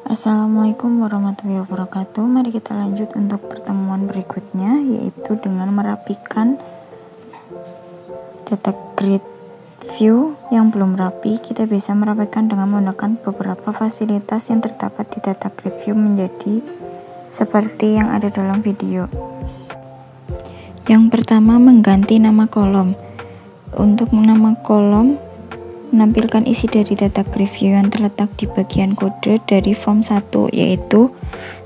Assalamualaikum warahmatullahi wabarakatuh. Mari kita lanjut untuk pertemuan berikutnya, yaitu dengan merapikan data grid view yang belum rapi. Kita bisa merapikan dengan menggunakan beberapa fasilitas yang terdapat di data grid view menjadi seperti yang ada dalam video. Yang pertama, mengganti nama kolom. Untuk nama kolom, menampilkan isi dari data grid view yang terletak di bagian kode dari form 1, yaitu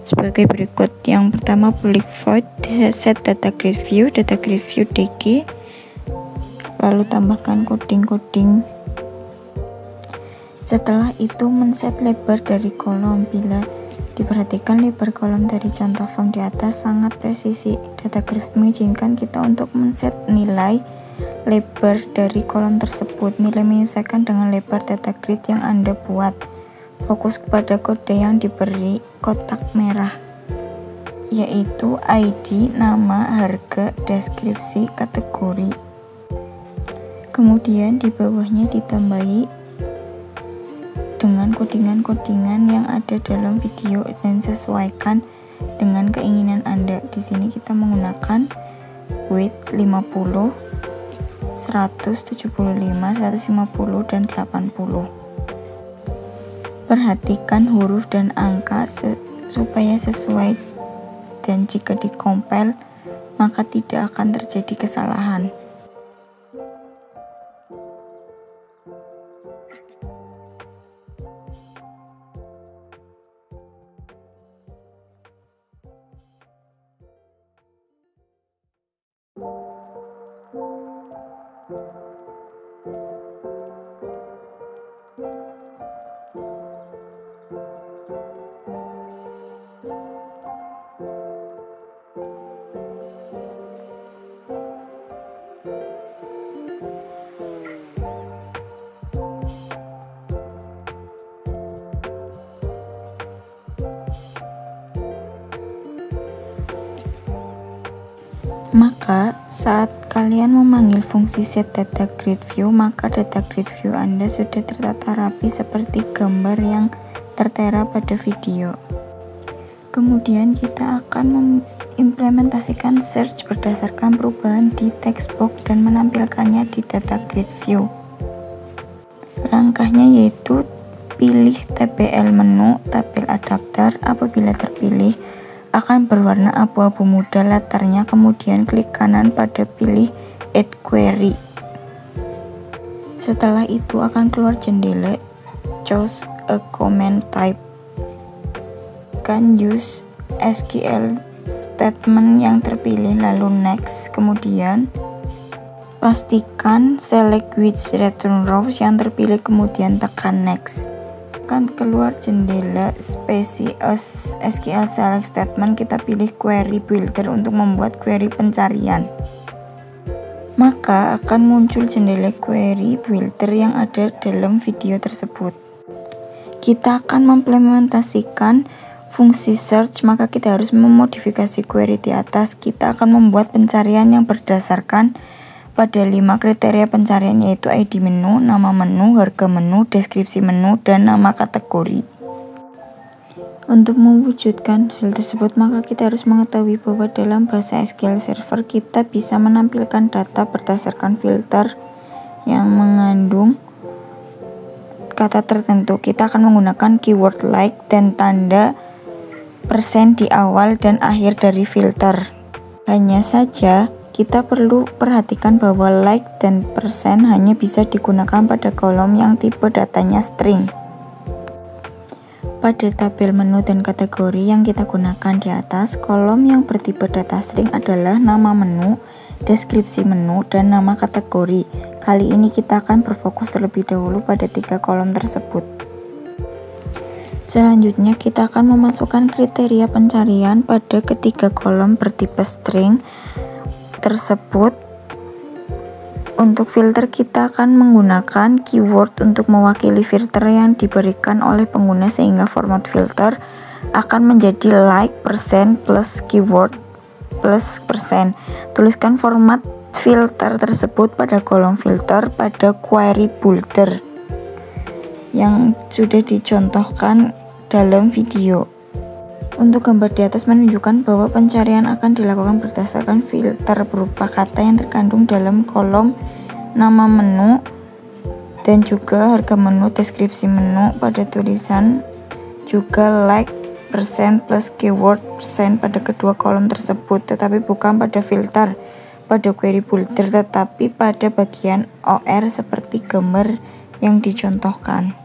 sebagai berikut. Yang pertama, public void set data grid view DG, lalu tambahkan coding. Setelah itu, men-set lebar dari kolom. Bila diperhatikan lebar kolom dari contoh form di atas sangat presisi. Data grid mengizinkan kita untuk men-set nilai lebar dari kolom tersebut. Nilai menyesuaikan dengan lebar data grid yang Anda buat. Fokus kepada kode yang diberi kotak merah, yaitu ID, nama, harga, deskripsi, kategori. Kemudian di bawahnya ditambahi dengan kodingan-kodingan yang ada dalam video dan sesuaikan dengan keinginan Anda. Di sini kita menggunakan width 50, 175, 150, dan 80. Perhatikan huruf dan angka supaya sesuai, dan jika dikompil maka tidak akan terjadi kesalahan. Maka saat kalian memanggil fungsi set data grid view, maka data grid view Anda sudah tertata rapi seperti gambar yang tertera pada video. Kemudian kita akan mengimplementasikan search berdasarkan perubahan di text box dan menampilkannya di data grid view. Langkahnya yaitu pilih TBL menu, tabel adapter. Apabila terpilih, akan berwarna abu-abu muda latarnya, kemudian klik kanan pada pilih add query. Setelah itu akan keluar jendela choose a command type. Kan use SQL statement yang terpilih, lalu next. Kemudian pastikan select which return rows yang terpilih, kemudian tekan next. Akan keluar jendela spesies SQL select statement. Kita pilih query builder untuk membuat query pencarian. Maka akan muncul jendela query builder yang ada dalam video tersebut. Kita akan mengimplementasikan fungsi search, maka kita harus memodifikasi query di atas. Kita akan membuat pencarian yang berdasarkan pada 5 kriteria pencarian, yaitu ID menu, nama menu, harga menu, deskripsi menu, dan nama kategori. Untuk mewujudkan hal tersebut, maka kita harus mengetahui bahwa dalam bahasa SQL Server kita bisa menampilkan data berdasarkan filter yang mengandung kata tertentu. Kita akan menggunakan keyword like dan tanda persen di awal dan akhir dari filter. Hanya saja kita perlu perhatikan bahwa like dan persen hanya bisa digunakan pada kolom yang tipe datanya string. Pada tabel menu dan kategori yang kita gunakan di atas, kolom yang bertipe data string adalah nama menu, deskripsi menu, dan nama kategori. Kali ini kita akan berfokus terlebih dahulu pada 3 kolom tersebut. Selanjutnya kita akan memasukkan kriteria pencarian pada ketiga kolom bertipe string tersebut. Untuk filter kita akan menggunakan keyword untuk mewakili filter yang diberikan oleh pengguna, sehingga format filter akan menjadi like persen plus keyword plus persen. Tuliskan format filter tersebut pada kolom filter pada query builder yang sudah dicontohkan dalam video. Untuk gambar di atas menunjukkan bahwa pencarian akan dilakukan berdasarkan filter berupa kata yang terkandung dalam kolom nama menu dan juga harga menu, deskripsi menu pada tulisan, juga like, persen plus keyword persen pada kedua kolom tersebut, tetapi bukan pada filter pada query builder, tetapi pada bagian OR seperti gambar yang dicontohkan.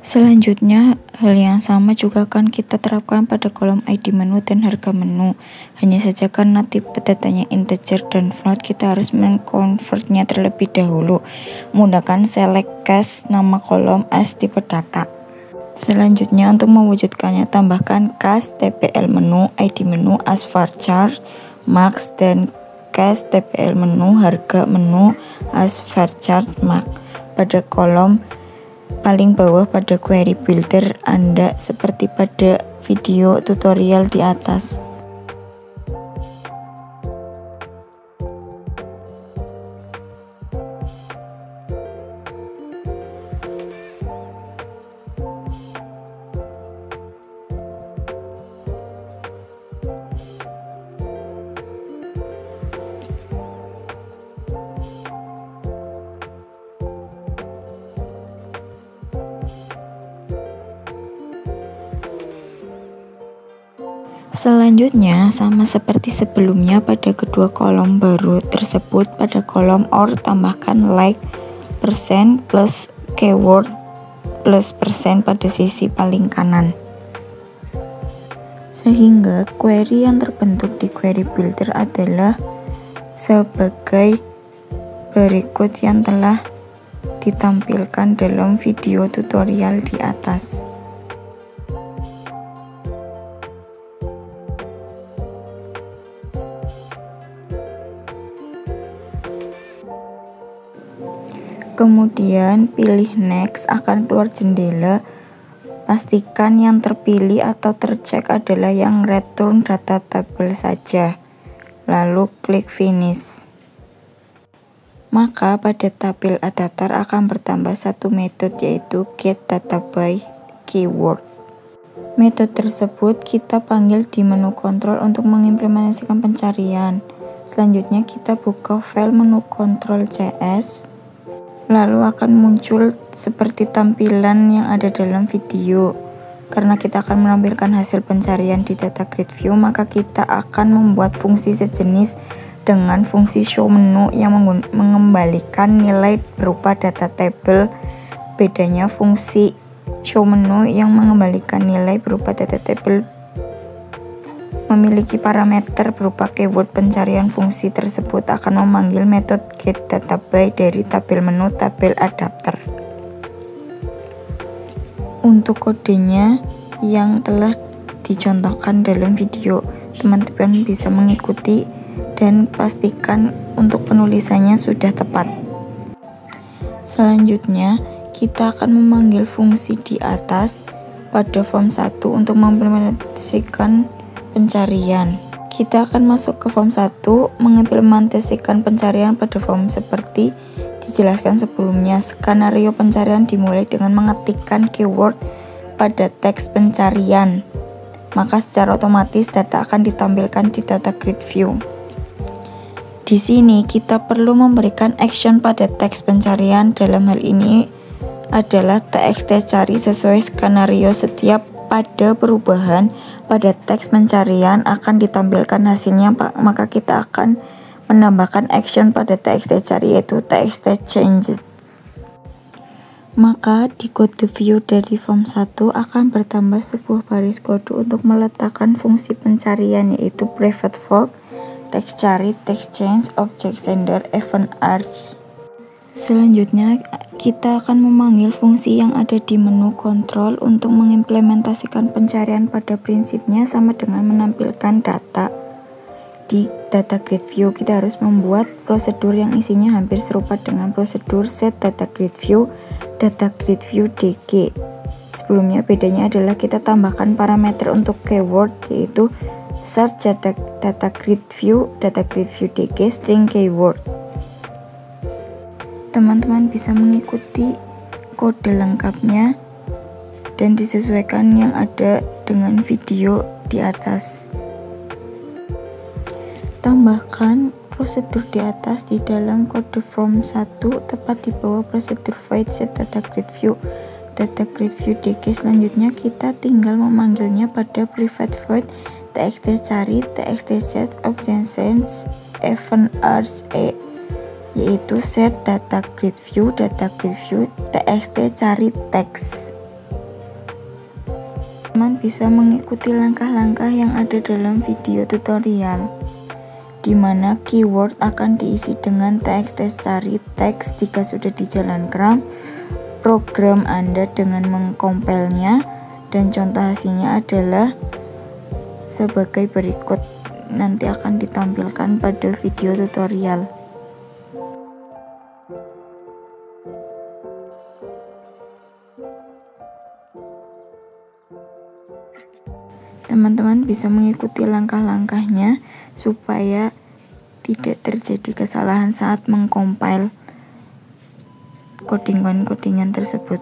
Selanjutnya, hal yang sama juga akan kita terapkan pada kolom ID menu dan harga menu. Hanya saja karena tipe datanya integer dan float, kita harus mengkonvertnya terlebih dahulu menggunakan select cast nama kolom as tipe data. Selanjutnya, untuk mewujudkannya, tambahkan cast tpl menu, ID menu as varchar max, dan cast tpl menu, harga menu as varchar max pada kolom paling bawah pada query builder Anda seperti pada video tutorial di atas. Selanjutnya, sama seperti sebelumnya pada kedua kolom baru tersebut, pada kolom OR tambahkan like, persen plus keyword plus persen pada sisi paling kanan. Sehingga query yang terbentuk di query builder adalah sebagai berikut yang telah ditampilkan dalam video tutorial di atas. Kemudian pilih next, akan keluar jendela. Pastikan yang terpilih atau tercek adalah yang return data table saja. Lalu klik finish. Maka pada tabel adapter akan bertambah satu metode, yaitu get data by keyword. Metode tersebut kita panggil di menu kontrol untuk mengimplementasikan pencarian. Selanjutnya kita buka file menu control.cs. Lalu akan muncul seperti tampilan yang ada dalam video. Karena kita akan menampilkan hasil pencarian di data grid view, maka kita akan membuat fungsi sejenis dengan fungsi show menu yang mengembalikan nilai berupa data table. Bedanya fungsi show menu yang mengembalikan nilai berupa data table memiliki parameter berupa keyword pencarian. Fungsi tersebut akan memanggil metode getDataBy dari tabel menu tabel adapter. Untuk kodenya yang telah dicontohkan dalam video, teman-teman bisa mengikuti dan pastikan untuk penulisannya sudah tepat. Selanjutnya, kita akan memanggil fungsi di atas pada form 1 untuk mengimplementasikan pencarian. Kita akan masuk ke form 1, mengimplementasikan pencarian pada form seperti dijelaskan sebelumnya. Skenario pencarian dimulai dengan mengetikkan keyword pada teks pencarian. Maka secara otomatis data akan ditampilkan di data grid view. Di sini kita perlu memberikan action pada teks pencarian. Dalam hal ini adalah txt cari sesuai skenario. Setiap pada perubahan pada teks pencarian akan ditampilkan hasilnya, maka kita akan menambahkan action pada txt cari, yaitu txt changes. Maka di kode view dari form 1 akan bertambah sebuah baris kode untuk meletakkan fungsi pencarian, yaitu private void, text cari, text change, object sender, event arch. Selanjutnya, kita akan memanggil fungsi yang ada di menu kontrol untuk mengimplementasikan pencarian. Pada prinsipnya sama dengan menampilkan data di data grid view. Kita harus membuat prosedur yang isinya hampir serupa dengan prosedur set data grid view DG. Sebelumnya bedanya adalah kita tambahkan parameter untuk keyword, yaitu search data grid view DG string keyword. Teman-teman bisa mengikuti kode lengkapnya dan disesuaikan yang ada dengan video di atas. Tambahkan prosedur di atas di dalam kode form 1 tepat di bawah prosedur void set data grid view. Data grid view DG selanjutnya kita tinggal memanggilnya pada private void txt cari txt set object sense event ars yaitu set data grid view txt cari teks. Teman bisa mengikuti langkah-langkah yang ada dalam video tutorial, di mana keyword akan diisi dengan txt cari teks jika sudah dijalankan program Anda dengan mengkompilnya, dan contoh hasilnya adalah sebagai berikut, nanti akan ditampilkan pada video tutorial. Teman-teman bisa mengikuti langkah-langkahnya supaya tidak terjadi kesalahan saat mengcompile codingan tersebut.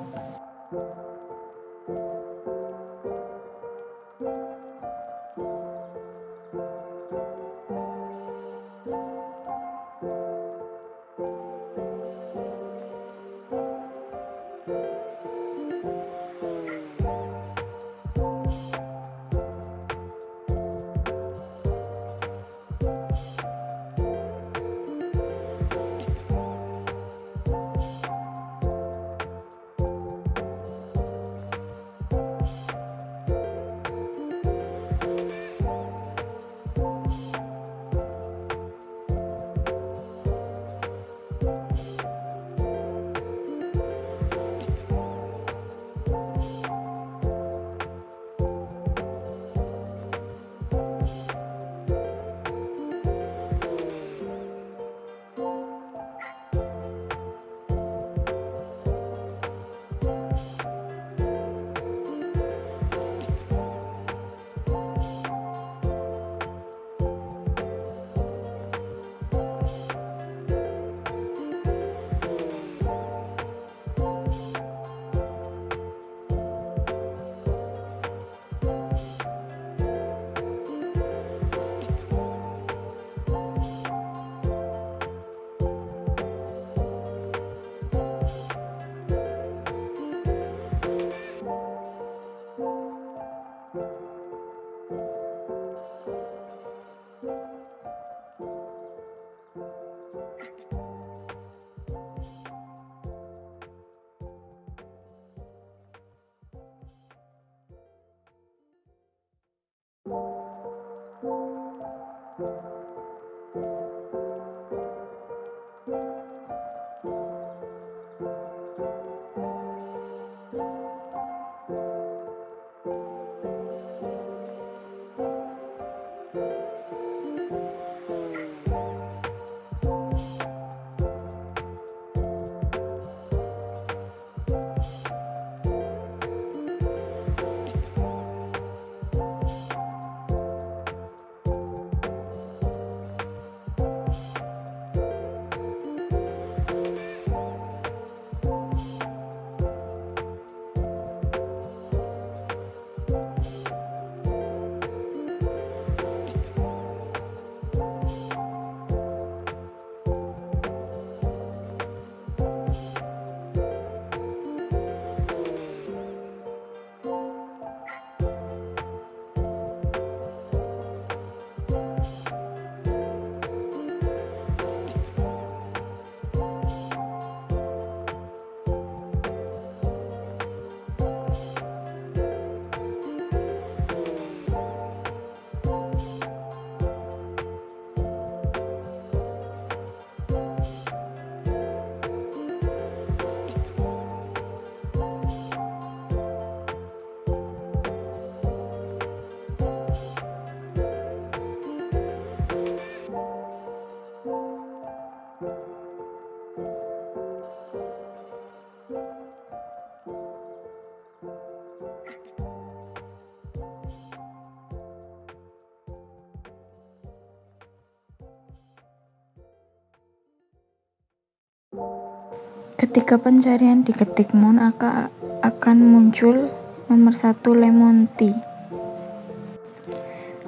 Ketika pencarian diketik maka akan muncul Nomor 1, lemon tea.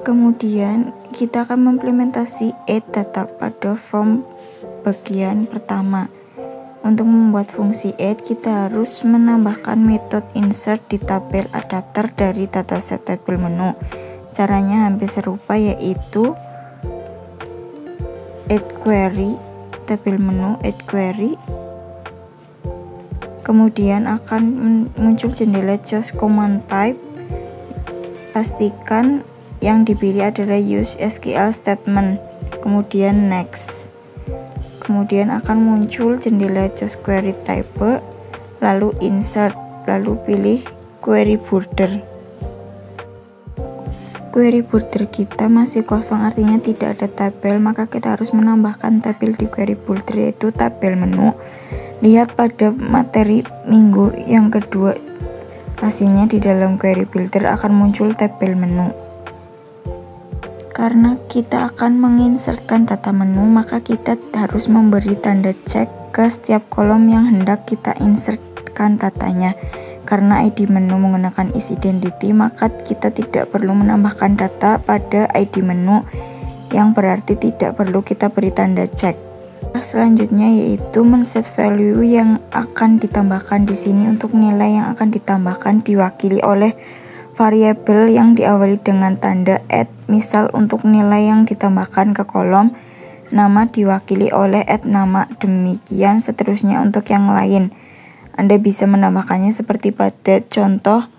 Kemudian kita akan mengimplementasi add data pada form bagian pertama. Untuk membuat fungsi add, kita harus menambahkan metode insert di tabel adapter dari dataset tabel menu. Caranya hampir serupa, yaitu add query, tabel menu add query. Kemudian akan muncul jendela choose command type. Pastikan yang dipilih adalah use SQL statement. Kemudian next. Kemudian akan muncul jendela choose query type, lalu insert, lalu pilih query border. Query border kita masih kosong, artinya tidak ada tabel, maka kita harus menambahkan tabel di query border, yaitu tabel menu. Lihat pada materi minggu yang kedua, hasilnya di dalam query builder akan muncul tabel menu. Karena kita akan menginsertkan data menu, maka kita harus memberi tanda cek ke setiap kolom yang hendak kita insertkan datanya. Karena ID menu menggunakan is identity, maka kita tidak perlu menambahkan data pada ID menu, yang berarti tidak perlu kita beri tanda cek. Selanjutnya yaitu men-set value yang akan ditambahkan di sini. Untuk nilai yang akan ditambahkan diwakili oleh variabel yang diawali dengan tanda add. Misal untuk nilai yang ditambahkan ke kolom nama diwakili oleh add nama, demikian seterusnya untuk yang lain. Anda bisa menambahkannya seperti pada contoh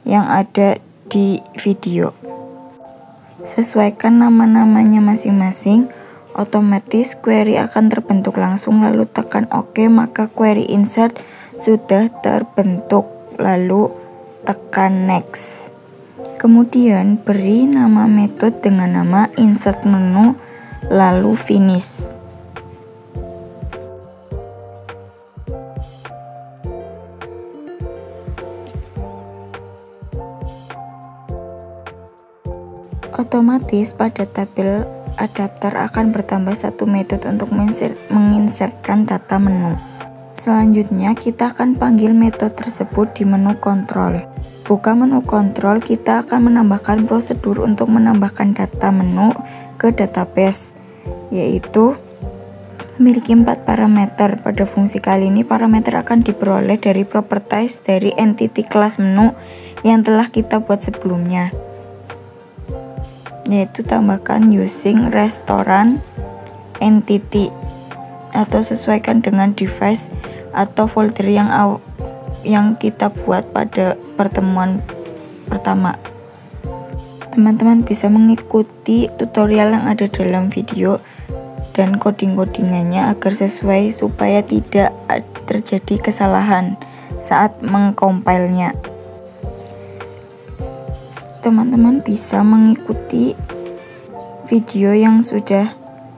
yang ada di video. Sesuaikan nama-namanya masing-masing, otomatis query akan terbentuk langsung, lalu tekan OK, maka query insert sudah terbentuk, lalu tekan next. Kemudian beri nama metode dengan nama insert menu, lalu finish. Otomatis pada tabel adapter akan bertambah satu metode untuk menginsertkan data menu. Selanjutnya kita akan panggil metode tersebut di menu kontrol. Buka menu kontrol, kita akan menambahkan prosedur untuk menambahkan data menu ke database, yaitu memiliki 4 parameter. Pada fungsi kali ini parameter akan diperoleh dari properties dari entity kelas menu yang telah kita buat sebelumnya, yaitu tambahkan using restaurant entity, atau sesuaikan dengan device atau folder yang kita buat pada pertemuan pertama. Teman-teman bisa mengikuti tutorial yang ada dalam video dan coding-codingannya agar sesuai supaya tidak terjadi kesalahan saat mengcompile-nya. Teman-teman bisa mengikuti video yang sudah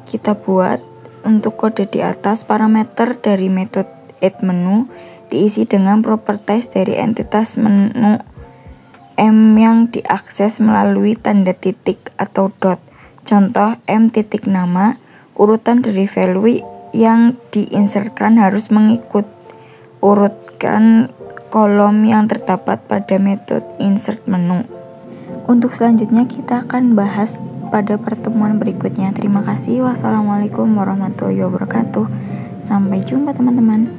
kita buat. Untuk kode di atas, parameter dari metode add menu diisi dengan properties dari entitas menu M yang diakses melalui tanda titik atau dot. Contoh M titik nama, urutan dari value yang diinsertkan harus mengikut urutkan kolom yang terdapat pada metode insert menu. Untuk selanjutnya kita akan bahas pada pertemuan berikutnya. Terima kasih. Wassalamualaikum warahmatullahi wabarakatuh. Sampai jumpa teman-teman.